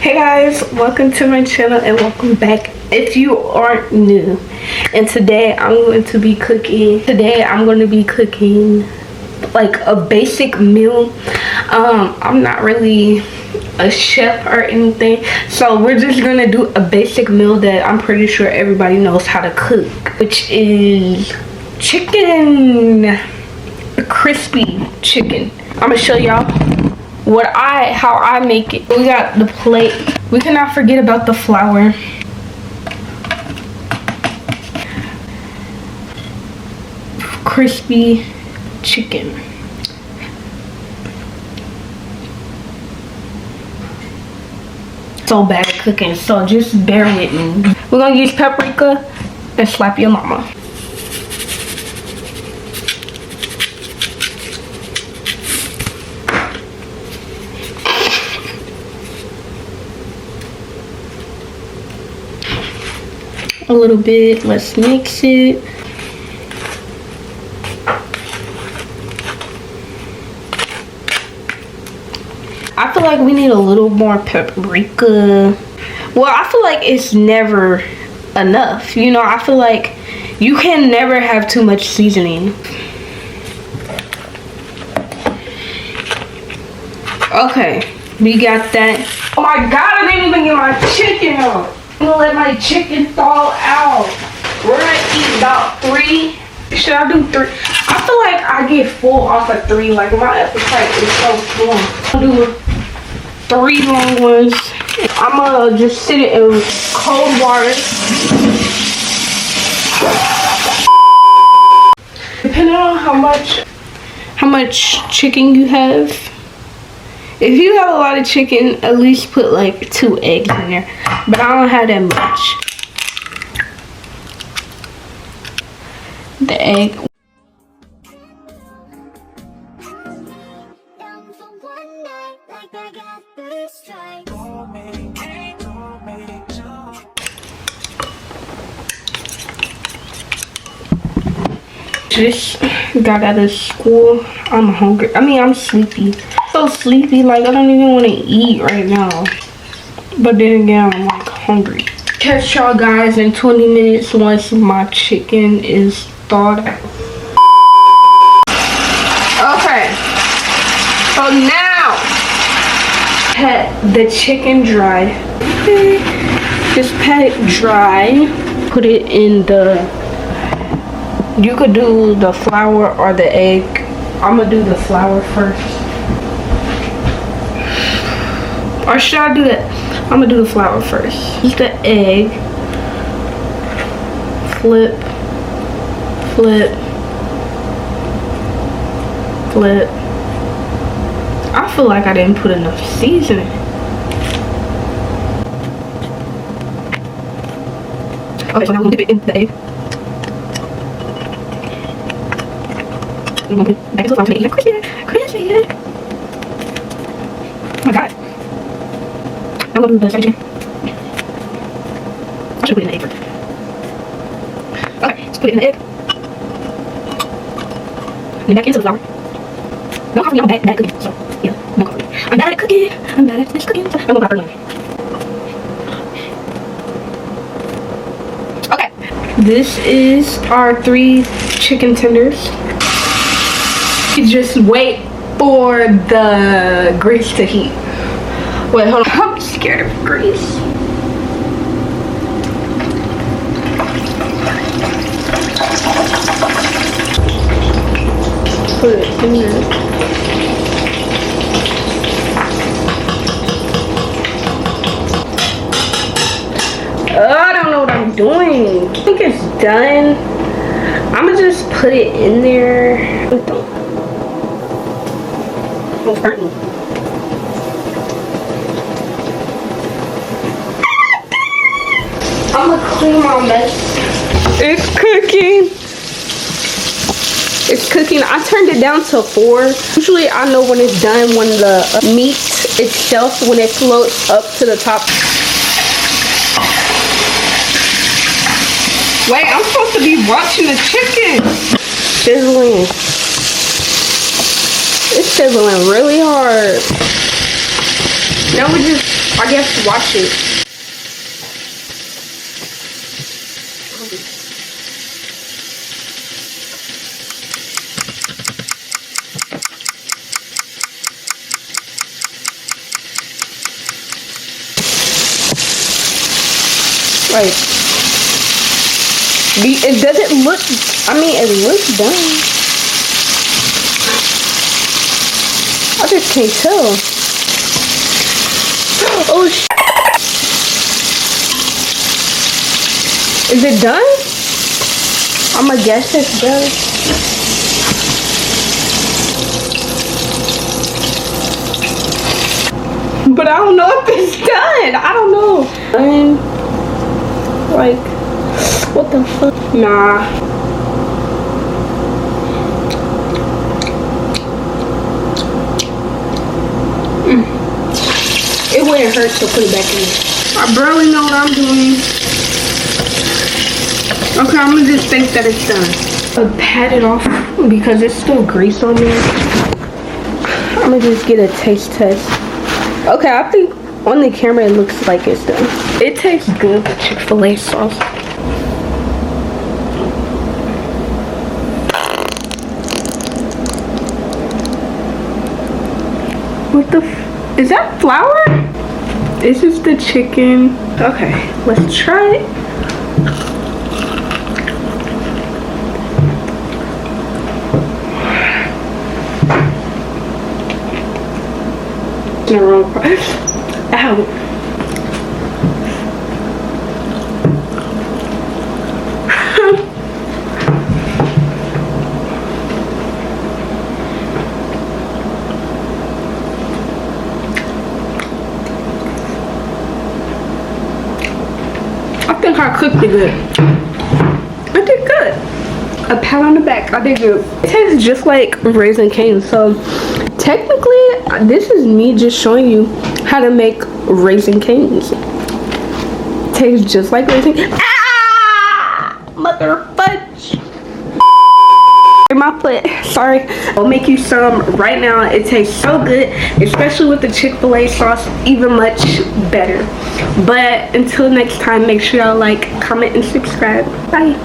Hey guys, welcome to my channel and welcome back if you aren't new. And today I'm going to be cooking like a basic meal. I'm not really a chef or anything, so we're just gonna do a basic meal that I'm pretty sure everybody knows how to cook, which is chicken, crispy chicken. I'm gonna show y'all how I make it. We got the plate. We cannot forget about the flour. Crispy chicken. So bad at cooking, so just bear with me. We're gonna use paprika and slap your mama. A little bit, let's mix it. I feel like we need a little more paprika. Well, I feel like it's never enough. You know, I feel like you can never have too much seasoning. Okay, we got that. Oh my god, I didn't even get my chicken out. I'm gonna let my chicken thaw out. We're gonna eat about 3. Should I do 3? I feel like I get full off of 3. Like my appetite is so full. I'll do 3 long ones. I'm gonna just sit it in cold water. Depending on how much chicken you have. If you have a lot of chicken, at least put like 2 eggs in there. But I don't have that much. The egg. Just got out of school. I'm hungry. I mean, I'm sleepy. So sleepy, like I don't even want to eat right now. But then again, I'm like hungry. Catch y'all guys in 20 minutes once my chicken is thawed out. Okay, so now pat the chicken dry. Just pat it dry. Put it in the, you could do the flour or the egg. I'm gonna do the flour first. Or should I do that? I'm gonna do the flour first. Use the egg. Flip. Flip. Flip. I feel like I didn't put enough seasoning. Okay, so now I'm gonna dip it in the egg. I'm gonna put it back into the flour to make it crispy. Crispy. Oh my god. I'm gonna do the second chicken. I should put it in the egg first. Okay, let's put it in the egg. And then back into the flour. Don't cover me, I'm bad at cooking, so yeah, don't cover me. I'm bad at cooking. I'm bad at this cooking, so I'm gonna cover it. Okay, this is our 3 chicken tenders. You just wait for the grease to heat. Wait, hold on. I'm scared of grease. Put it in there. I don't know what I'm doing. I think it's done. I'm gonna just put it in there. It's burning. I'm gonna clean my mess. It's cooking. It's cooking. I turned it down to 4. Usually I know when it's done when the meat itself, when it floats up to the top. Wait, I'm supposed to be watching the chicken. Sizzling. It's sizzling really hard. Now we just I guess watch it. Like, it doesn't look, I mean, it looks done. I just can't tell. Oh, is it done? I'ma guess it's done. But I don't know if it's done. I don't know. And like, what the fuck? Nah. It wouldn't hurt to put it back in. I barely know what I'm doing. Okay, I'm gonna just think that it's done. I'll pat it off because it's still grease on there. I'm gonna just get a taste test. Okay, I think on the camera it looks like it's done. It tastes good with Chick-fil-A sauce. What the is that flour? This is the chicken. Okay, let's try it. The wrong part. Ow. I think I cooked it good. I did good. A pat on the back. I did good. It tastes just like Raisin Cane's. So technically, this is me just showing you how to make Raisin Cane's. Tastes just like Raisin Cane's. Ah! Mother fudge. My foot. Sorry. I'll make you some right now. It tastes so good, especially with the Chick-fil-A sauce, even much better. But until next time, make sure y'all like, comment, and subscribe. Bye.